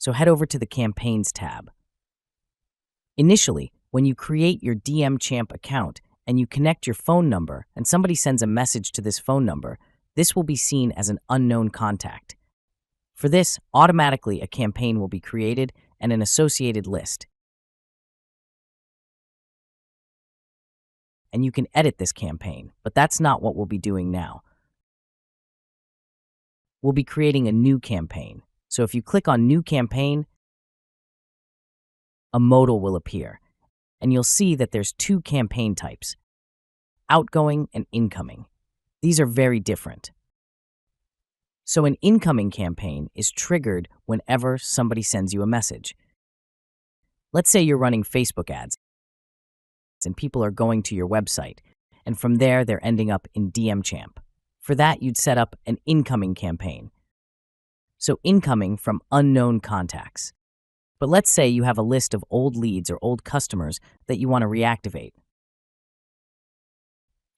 So head over to the Campaigns tab. Initially, when you create your DMChamp account and you connect your phone number and somebody sends a message to this phone number, this will be seen as an unknown contact. For this, automatically a campaign will be created and an associated list. And you can edit this campaign, but that's not what we'll be doing now. We'll be creating a new campaign. So if you click on New Campaign, a modal will appear, and you'll see that there's two campaign types, outgoing and incoming. These are very different. So an incoming campaign is triggered whenever somebody sends you a message. Let's say you're running Facebook ads, and people are going to your website, and from there they're ending up in DMChamp. For that, you'd set up an incoming campaign. So incoming from unknown contacts. But let's say you have a list of old leads or old customers that you want to reactivate.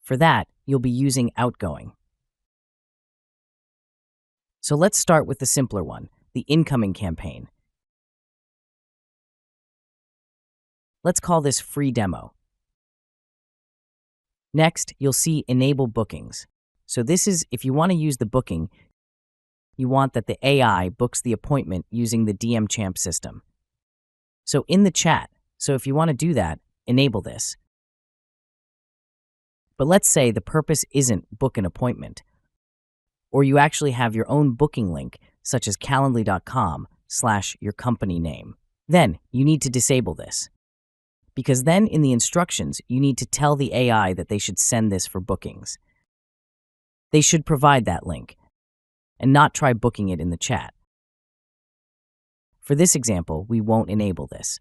For that, you'll be using outgoing. So let's start with the simpler one, the incoming campaign. Let's call this free demo. Next, you'll see enable bookings. So this is if you want to use the booking, you want that the AI books the appointment using the DMChamp system. So in the chat, so if you want to do that, enable this. But let's say the purpose isn't book an appointment, or you actually have your own booking link, such as calendly.com/your company name. Then you need to disable this. Because then in the instructions, you need to tell the AI that they should send this for bookings. They should provide that link and not try booking it in the chat. For this example, we won't enable this.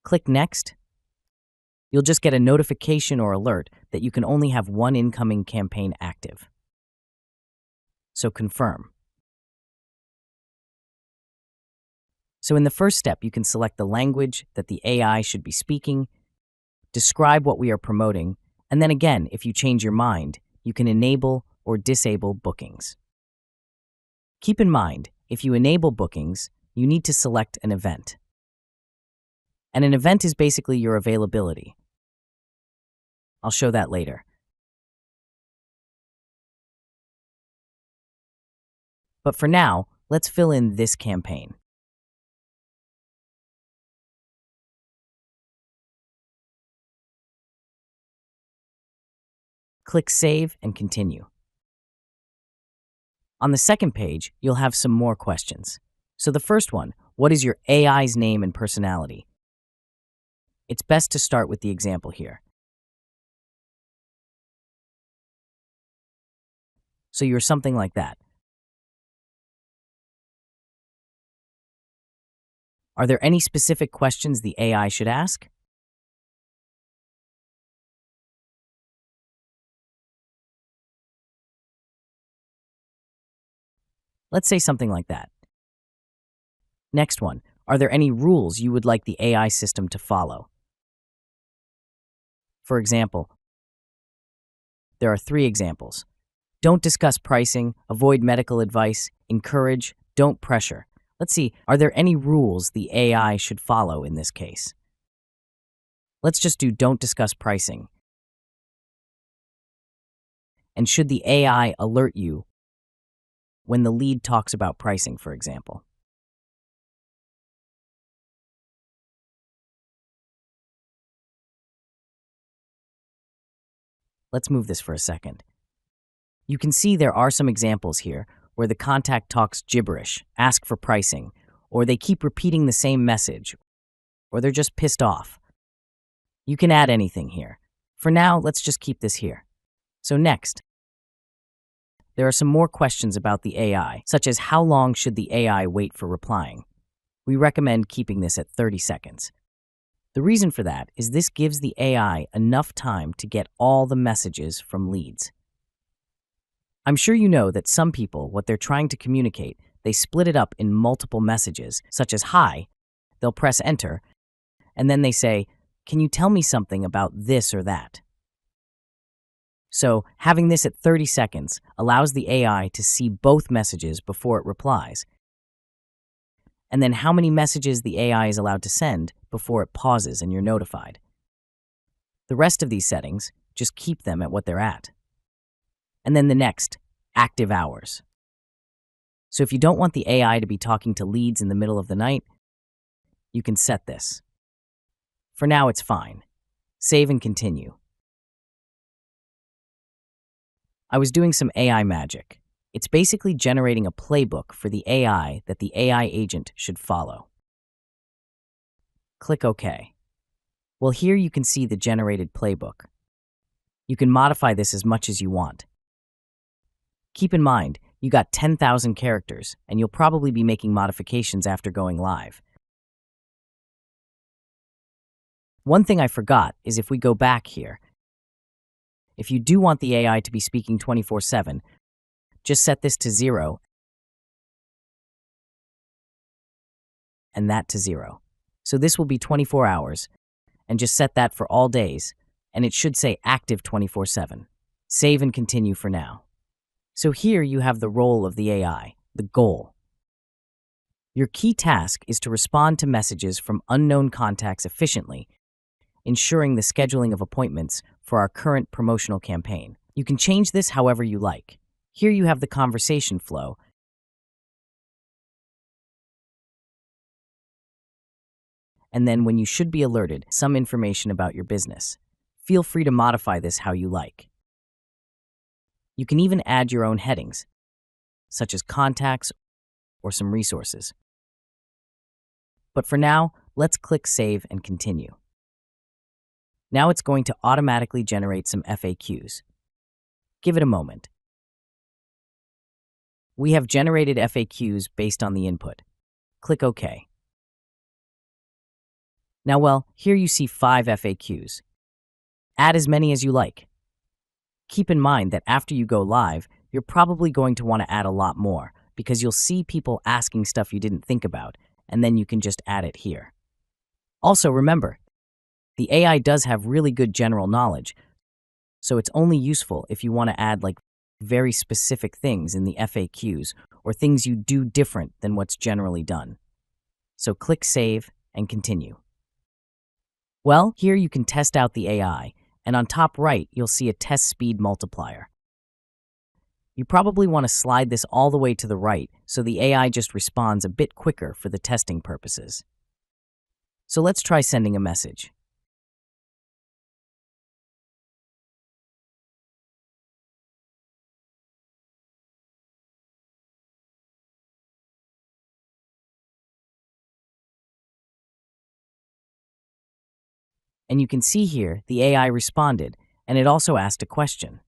Click Next. You'll just get a notification or alert that you can only have one incoming campaign active. So confirm. So in the first step, you can select the language that the AI should be speaking, describe what we are promoting, and then again, if you change your mind, you can enable or disable bookings. Keep in mind, if you enable bookings, you need to select an event. And an event is basically your availability. I'll show that later. But for now, let's fill in this campaign. Click Save and Continue. On the second page, you'll have some more questions. So the first one, what is your AI's name and personality? It's best to start with the example here. So you're something like that. Are there any specific questions the AI should ask? Let's say something like that. Next one, are there any rules you would like the AI system to follow? For example, there are 3 examples. Don't discuss pricing, avoid medical advice, encourage, don't pressure. Let's see, are there any rules the AI should follow in this case? Let's just do don't discuss pricing. And should the AI alert you when the lead talks about pricing, for example? Let's move this for a second. You can see there are some examples here where the contact talks gibberish, ask for pricing, or they keep repeating the same message, or they're just pissed off. You can add anything here. For now, let's just keep this here. So next, there are some more questions about the AI, such as how long should the AI wait for replying? We recommend keeping this at 30 seconds. The reason for that is this gives the AI enough time to get all the messages from leads. I'm sure you know that some people, what they're trying to communicate, they split it up in multiple messages, such as hi, they'll press enter, and then they say, can you tell me something about this or that? So having this at 30 seconds allows the AI to see both messages before it replies. and then how many messages the AI is allowed to send before it pauses and you're notified. The rest of these settings, just keep them at what they're at. And then the next, active hours. So if you don't want the AI to be talking to leads in the middle of the night, you can set this. For now, it's fine. Save and continue. I was doing some AI magic. It's basically generating a playbook for the AI that the AI agent should follow. Click OK. Well, here you can see the generated playbook. You can modify this as much as you want. Keep in mind, you got 10,000 characters, and you'll probably be making modifications after going live. One thing I forgot is if we go back here, if you do want the AI to be speaking 24/7, just set this to 0 and that to 0. So this will be 24 hours, and just set that for all days, and it should say active 24/7. Save and continue for now. So here you have the role of the AI, the goal. Your key task is to respond to messages from unknown contacts efficiently, ensuring the scheduling of appointments for our current promotional campaign. You can change this however you like. Here you have the conversation flow, and then when you should be alerted, some information about your business. Feel free to modify this how you like. You can even add your own headings, such as contacts or some resources. But for now, let's click Save and Continue. Now it's going to automatically generate some FAQs. Give it a moment. We have generated FAQs based on the input. Click OK. Now, well, here you see 5 FAQs. Add as many as you like. Keep in mind that after you go live, you're probably going to want to add a lot more because you'll see people asking stuff you didn't think about, and then you can just add it here. Also, remember, the AI does have really good general knowledge, so it's only useful if you want to add like very specific things in the FAQs or things you do different than what's generally done. So click Save and Continue. Well, here you can test out the AI, and on top right, you'll see a test speed multiplier. You probably want to slide this all the way to the right so the AI just responds a bit quicker for the testing purposes. So let's try sending a message. And you can see here the AI responded, and it also asked a question.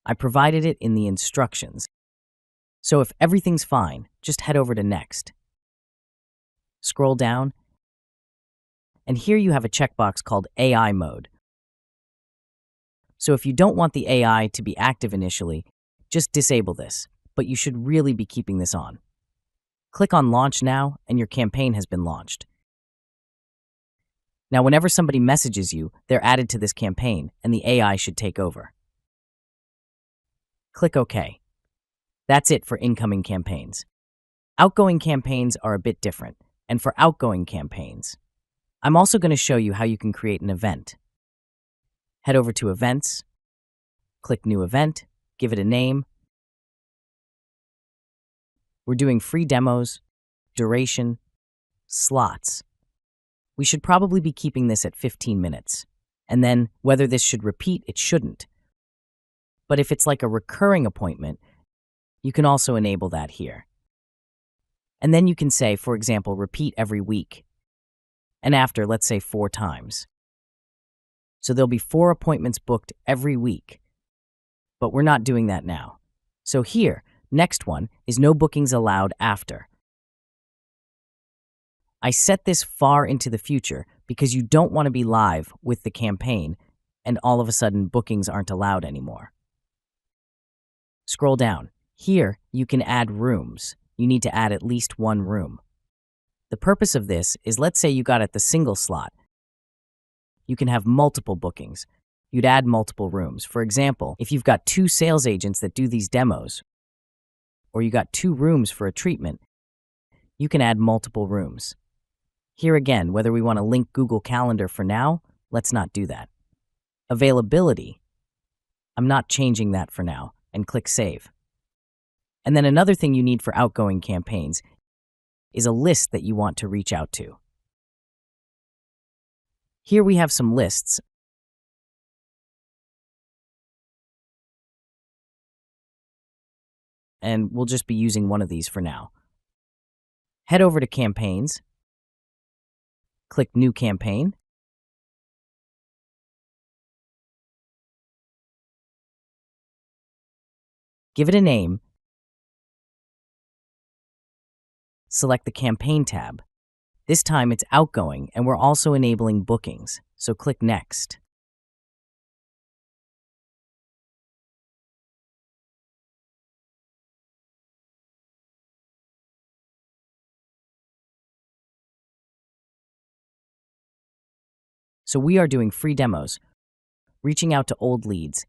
I provided it in the instructions. So if everything's fine, just head over to Next. Scroll down, and here you have a checkbox called AI mode. So if you don't want the AI to be active initially, just disable this, but you should really be keeping this on. Click on Launch Now, and your campaign has been launched. Now, whenever somebody messages you, they're added to this campaign, and the AI should take over. Click OK. That's it for incoming campaigns. Outgoing campaigns are a bit different, and for outgoing campaigns, I'm also going to show you how you can create an event. Head over to Events, click New Event, give it a name. We're doing free demos, duration, slots. We should probably be keeping this at 15 minutes. And then, whether this should repeat, it shouldn't. But if it's like a recurring appointment, you can also enable that here. And then you can say, for example, repeat every week. And after, let's say 4 times. So there'll be 4 appointments booked every week. But we're not doing that now. So here, next one is no bookings allowed after. I set this far into the future because you don't want to be live with the campaign and all of a sudden bookings aren't allowed anymore. Scroll down. Here, you can add rooms. You need to add at least 1 room. The purpose of this is, let's say you got at the single slot. You can have multiple bookings. You'd add multiple rooms. For example, if you've got 2 sales agents that do these demos, or you got 2 rooms for a treatment, You can add multiple rooms. Here again, whether we want to link Google Calendar for now, let's not do that. Availability, I'm not changing that for now, and click Save. And then another thing you need for outgoing campaigns is a list that you want to reach out to. Here we have some lists, and we'll just be using one of these for now. Head over to Campaigns, click New Campaign, give it a name, select the Campaign tab. This time it's outgoing, and we're also enabling bookings, so click Next. So we are doing free demos, reaching out to old leads,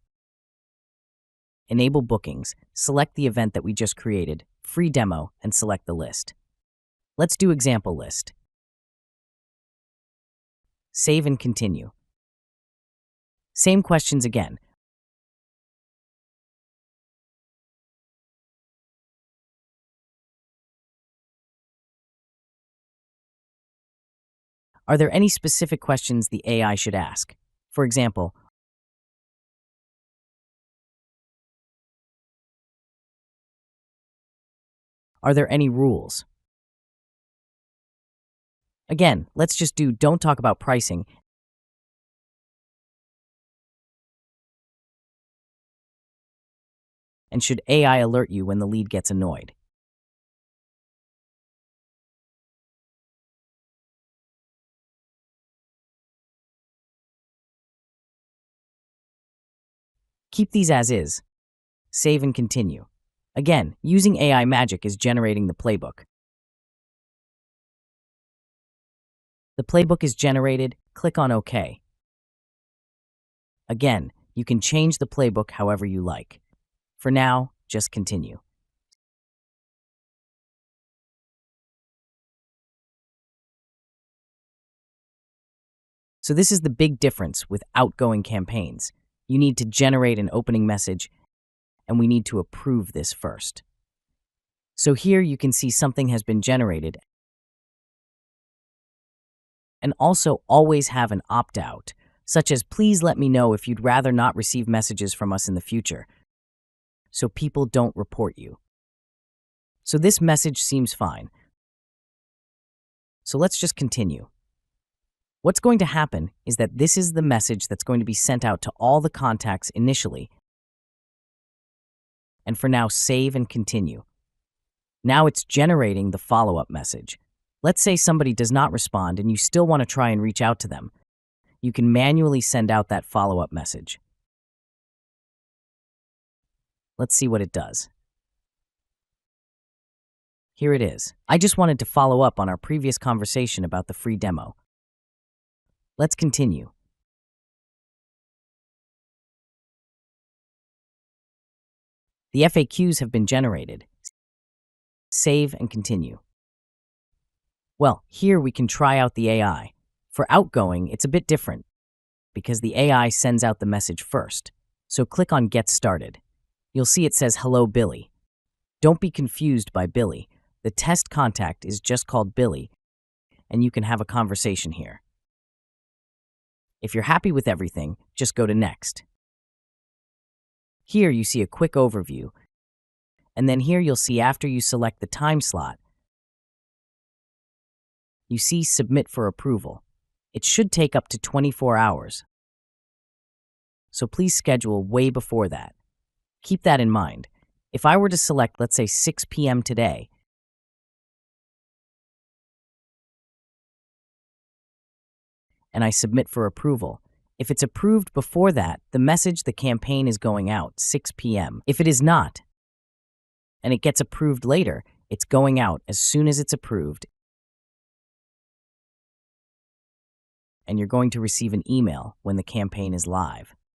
enable bookings, select the event that we just created, free demo, and select the list. Let's do example list. Save and continue. Same questions again. Are there any specific questions the AI should ask? For example, are there any rules? Again, let's just do don't talk about pricing. And should AI alert you when the lead gets annoyed? Keep these as is. Save and continue. Again, using AI magic is generating the playbook. The playbook is generated, click on OK. Again, you can change the playbook however you like. For now, just continue. So this is the big difference with outgoing campaigns. You need to generate an opening message, and we need to approve this first. So here you can see something has been generated, and also always have an opt-out, such as please let me know if you'd rather not receive messages from us in the future, so people don't report you. So this message seems fine. So let's just continue. What's going to happen is that this is the message that's going to be sent out to all the contacts initially. And for now, save and continue. Now it's generating the follow-up message. Let's say somebody does not respond and you still want to try and reach out to them. You can manually send out that follow-up message. Let's see what it does. Here it is. I just wanted to follow up on our previous conversation about the free demo. Let's continue. The FAQs have been generated. Save and continue. Well, here we can try out the AI. For outgoing, it's a bit different because the AI sends out the message first. So click on Get Started. You'll see it says, Hello, Billy. Don't be confused by Billy. The test contact is just called Billy, and you can have a conversation here. If you're happy with everything, just go to Next. Here you see a quick overview, and then here you'll see after you select the time slot, you see Submit for approval. It should take up to 24 hours. So please schedule way before that. Keep that in mind. If I were to select, let's say 6 p.m. today, and I submit for approval, if it's approved before that, the message the campaign is going out 6 p.m. If it is not, and it gets approved later, it's going out as soon as it's approved, and you're going to receive an email when the campaign is live.